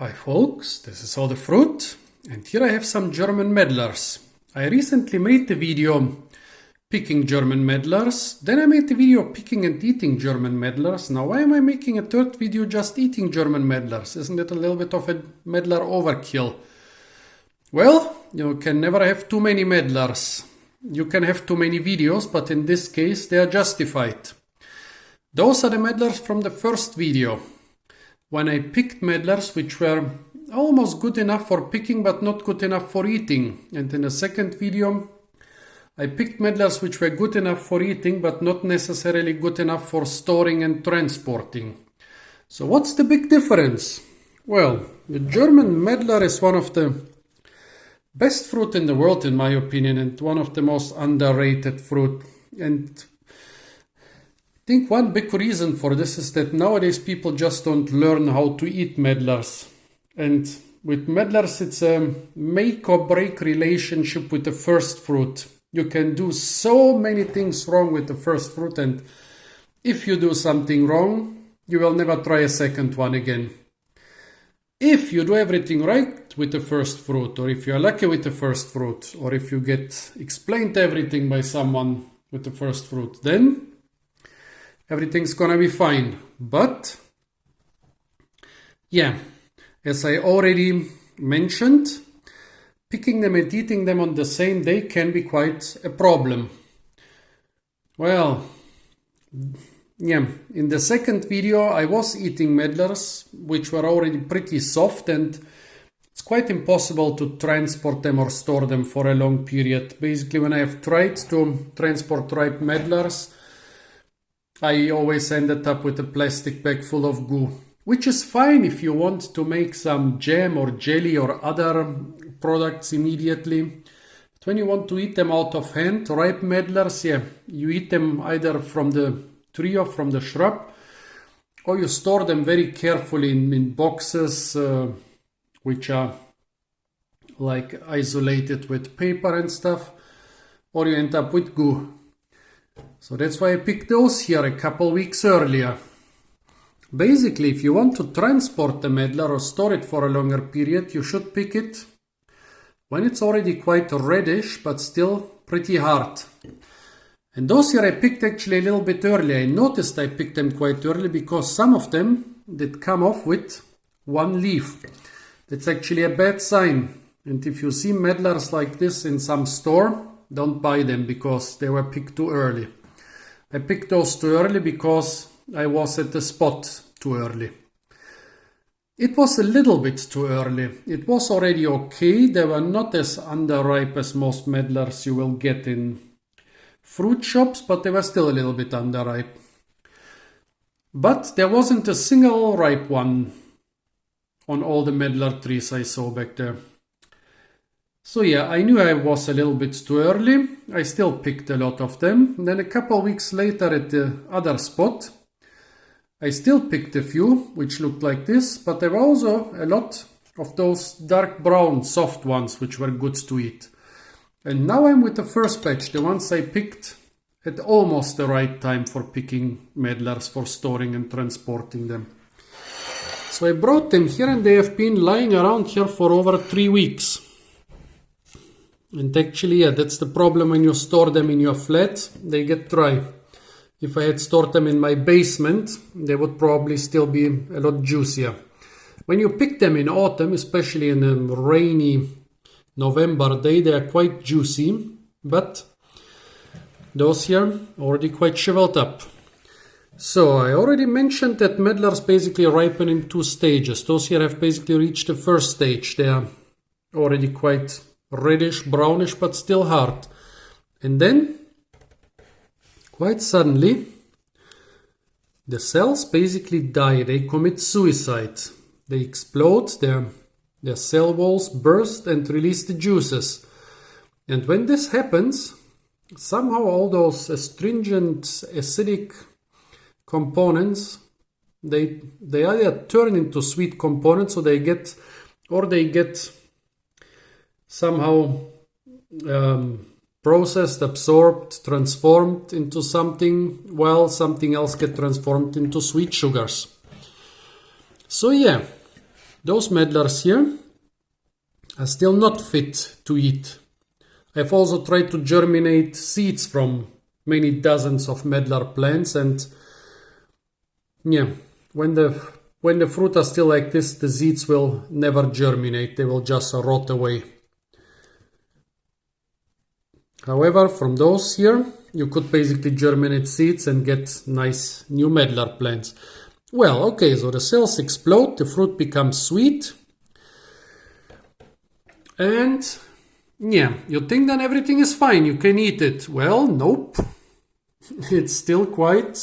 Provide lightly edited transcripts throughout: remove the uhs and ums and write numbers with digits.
Hi folks, this is all the fruit, and here I have some German Medlars. I recently made the video picking German Medlars, then I made the video picking and eating German Medlars. Now why am I making a third video just eating German Medlars? Isn't it a little bit of a Medlar overkill? Well, you can never have too many Medlars. You can have too many videos, but in this case they are justified. Those are the Medlars from the first video, when I picked Medlars which were almost good enough for picking but not good enough for eating. And in the second video I picked Medlars which were good enough for eating but not necessarily good enough for storing and transporting. So what's the big difference? Well, the German Medlar is one of the best fruit in the world in my opinion, and one of the most underrated fruit. And I think one big reason for this is that nowadays people just don't learn how to eat Medlars. And with Medlars it's a make or break relationship with the first fruit. You can do so many things wrong with the first fruit, and if you do something wrong, you will never try a second one again. If you do everything right with the first fruit, or if you are lucky with the first fruit, or if you get explained everything by someone with the first fruit, then everything's gonna be fine. But yeah, as I already mentioned, picking them and eating them on the same day can be quite a problem. Well, yeah, in the second video I was eating Medlars which were already pretty soft, and it's quite impossible to transport them or store them for a long period. Basically, when I have tried to transport ripe Medlars, I always ended up with a plastic bag full of goo, which is fine if you want to make some jam or jelly or other products immediately. But when you want to eat them out of hand, ripe Medlars, yeah, you eat them either from the tree or from the shrub, or you store them very carefully in boxes which are like isolated with paper and stuff, or you end up with goo. So that's why I picked those here a couple weeks earlier. Basically, if you want to transport the Medlar or store it for a longer period, you should pick it when it's already quite reddish but still pretty hard. And those here I picked actually a little bit early. I noticed I picked them quite early because some of them did come off with one leaf. That's actually a bad sign. And if you see Medlars like this in some store, don't buy them because they were picked too early. I picked those too early because I was at the spot too early. It was a little bit too early. It was already okay. They were not as underripe as most Medlars you will get in fruit shops, but they were still a little bit underripe. But there wasn't a single ripe one on all the Medlar trees I saw back there. So yeah, I knew I was a little bit too early. I still picked a lot of them. And then a couple weeks later at the other spot, I still picked a few which looked like this, but there were also a lot of those dark brown soft ones which were good to eat. And now I'm with the first batch, the ones I picked at almost the right time for picking Medlars, for storing and transporting them. So I brought them here and they have been lying around here for over 3 weeks. And actually, yeah, that's the problem when you store them in your flat, they get dry. If I had stored them in my basement, they would probably still be a lot juicier. When you pick them in autumn, especially in a rainy November day, they are quite juicy, but those here already quite shriveled up. So I already mentioned that Medlars basically ripen in 2 stages. Those here have basically reached the first stage. They are already quite reddish, brownish, but still hard. And then, quite suddenly, the cells basically die. They commit suicide. They explode, their cell walls burst and release the juices. And when this happens, somehow all those astringent, acidic components, they either turn into sweet components, or they get somehow processed, absorbed, transformed into something, while something else gets transformed into sweet sugars. So yeah, those medlars here are still not fit to eat. I've also tried to germinate seeds from many dozens of medlar plants, and yeah, when the fruit are still like this, the seeds will never germinate, they will just rot away. However, from those here, you could basically germinate seeds and get nice new medlar plants. Well, okay, so the cells explode, the fruit becomes sweet. And yeah, you think then everything is fine, you can eat it. Well, nope. It's still quite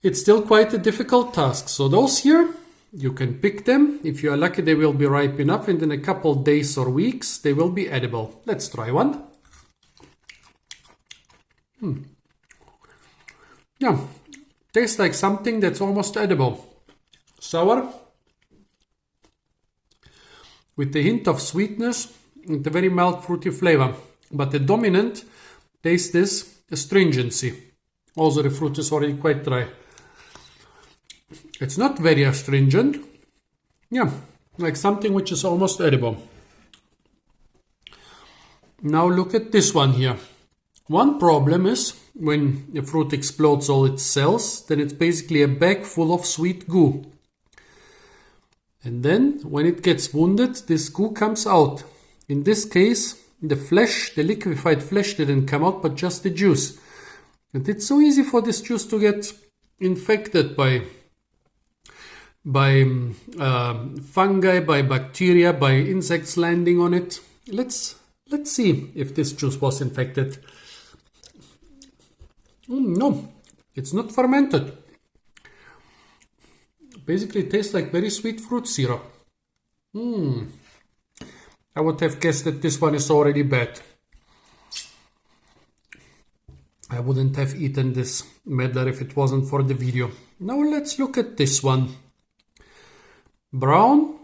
a difficult task. So those here, you can pick them. If you are lucky, they will be ripe enough, and in a couple days or weeks, they will be edible. Let's try one. Yeah, tastes like something that's almost edible. Sour, with a hint of sweetness and a very mild fruity flavor. But the dominant taste is astringency. Also, the fruit is already quite dry. It's not very astringent. Yeah, like something which is almost edible. Now look at this one here. One problem is when the fruit explodes all its cells, then it's basically a bag full of sweet goo. And then when it gets wounded, this goo comes out. In this case, the flesh, the liquefied flesh didn't come out, but just the juice. And it's so easy for this juice to get infected by fungi, by bacteria, by insects landing on it. Let's see if this juice was infected. No, it's not fermented. Basically, it tastes like very sweet fruit syrup. I would have guessed that this one is already bad. I wouldn't have eaten this medlar if it wasn't for the video. Now let's look at this one. Brown,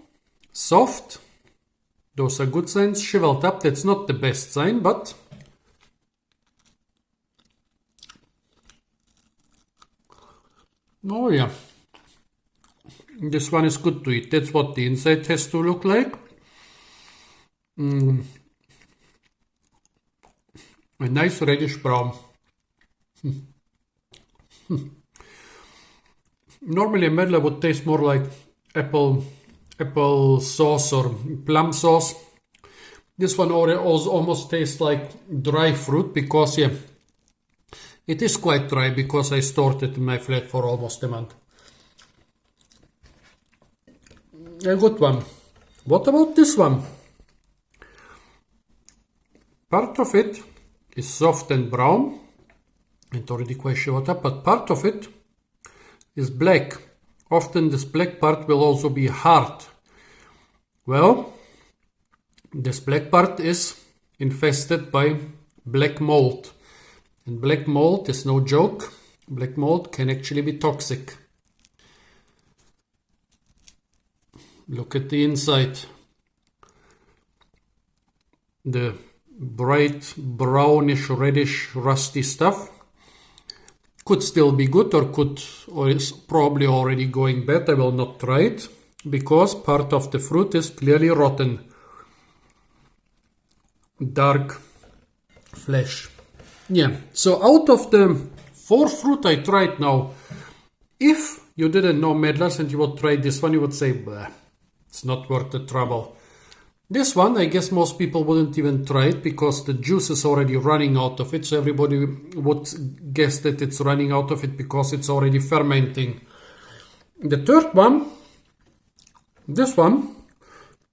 soft. Those are good signs. Shriveled up, that's not the best sign, but oh yeah, this one is good to eat. That's what the inside has to look like. A nice reddish brown. Normally a medlar would taste more like apple sauce or plum sauce. This one almost tastes like dry fruit because yeah, it is quite dry because I stored it in my flat for almost a month. A good one. What about this one? Part of it is soft and brown. It's already quite shriveled up, but part of it is black. Often this black part will also be hard. Well, this black part is infested by black mold. And black mold is no joke. Black mold can actually be toxic. Look at the inside. The bright brownish, reddish, rusty stuff could still be good or is probably already going bad. I will not try it because part of the fruit is clearly rotten. Dark flesh. Yeah, so out of the 4 fruit I tried now, if you didn't know medlars and you would try this one, you would say, bleh, it's not worth the trouble. This one, I guess most people wouldn't even try it because the juice is already running out of it. So everybody would guess that it's running out of it because it's already fermenting. The third one, this one,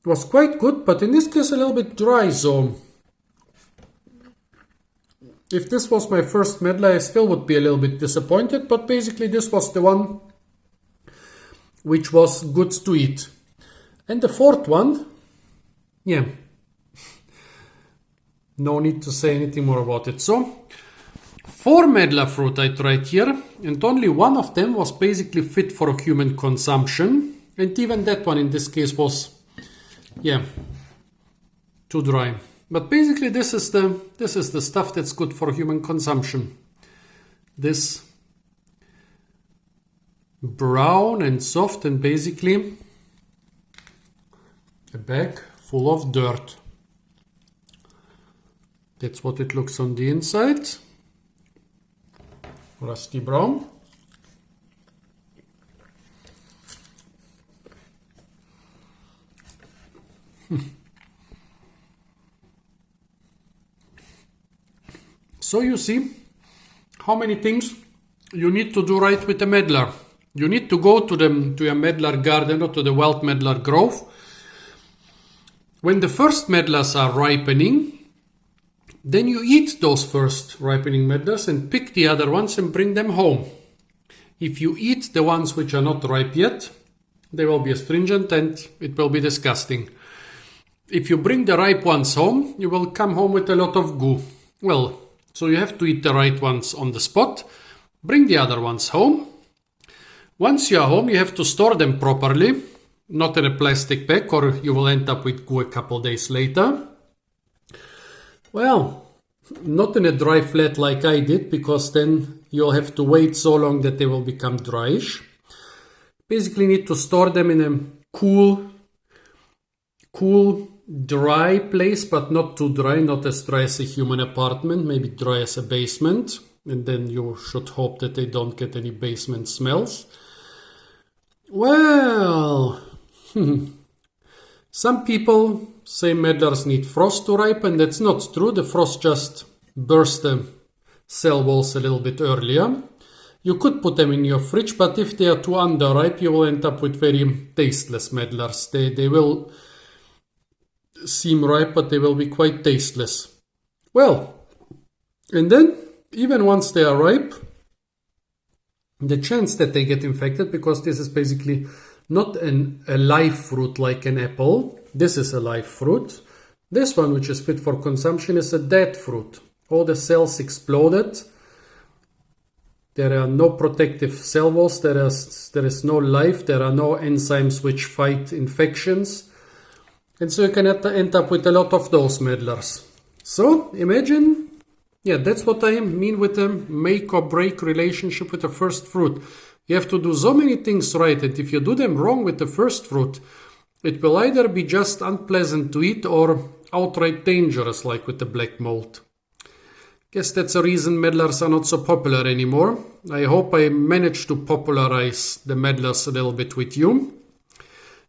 was quite good, but in this case a little bit dry. So if this was my first medlar, I still would be a little bit disappointed. But basically this was the one which was good to eat. And the fourth one, yeah, no need to say anything more about it. So 4 medlar fruit I tried here, and only one of them was basically fit for human consumption. And even that one in this case was, yeah, too dry. But basically this is the stuff that's good for human consumption. This brown and soft and basically a bag full of dirt. That's what it looks on the inside. Rusty brown. So you see how many things you need to do right with the medlar. You need to go to your medlar garden or to the wild medlar grove. When the first medlars are ripening, then you eat those first ripening medlars and pick the other ones and bring them home. If you eat the ones which are not ripe yet, they will be astringent and it will be disgusting. If you bring the ripe ones home, you will come home with a lot of goo. Well, so you have to eat the right ones on the spot. Bring the other ones home. Once you are home, you have to store them properly, not in a plastic bag, or you will end up with goo a couple days later. Well, not in a dry flat like I did, because then you'll have to wait so long that they will become dryish. Basically need to store them in a cool, dry place, but not too dry, not as dry as a human apartment, maybe dry as a basement. And then you should hope that they don't get any basement smells. Well, some people say medlars need frost to ripen. That's not true. The frost just bursts the cell walls a little bit earlier. You could put them in your fridge, but if they are too underripe, you will end up with very tasteless medlars. They will seem ripe, but they will be quite tasteless. Well, and then, even once they are ripe, the chance that they get infected, because this is basically not a live fruit like an apple. This is a live fruit. This one, which is fit for consumption, is a dead fruit. All the cells exploded. There are no protective cell walls. There is no life. There are no enzymes which fight infections. And so you can end up with a lot of those medlars. So imagine, yeah, that's what I mean with a make or break relationship with the first fruit. You have to do so many things right, and if you do them wrong with the first fruit, it will either be just unpleasant to eat or outright dangerous, like with the black mold. Guess that's the reason medlars are not so popular anymore. I hope I managed to popularize the medlars a little bit with you.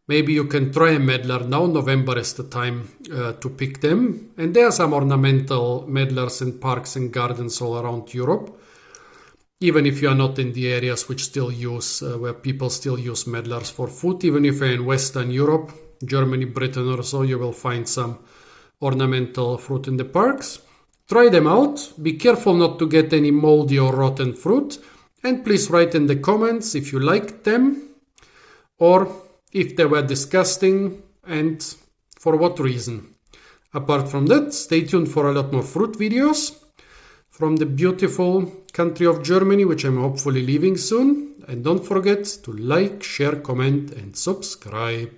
Maybe you can try a medlar now. November is the time to pick them. And there are some ornamental medlars in parks and gardens all around Europe. Even if you are not in the areas which still use, where people still use medlars for food. Even if you're in Western Europe, Germany, Britain or so, you will find some ornamental fruit in the parks. Try them out. Be careful not to get any moldy or rotten fruit. And please write in the comments if you liked them or if they were disgusting and for what reason. Apart from that, stay tuned for a lot more fruit videos from the beautiful country of Germany, which I'm hopefully leaving soon. And don't forget to like, share, comment and subscribe.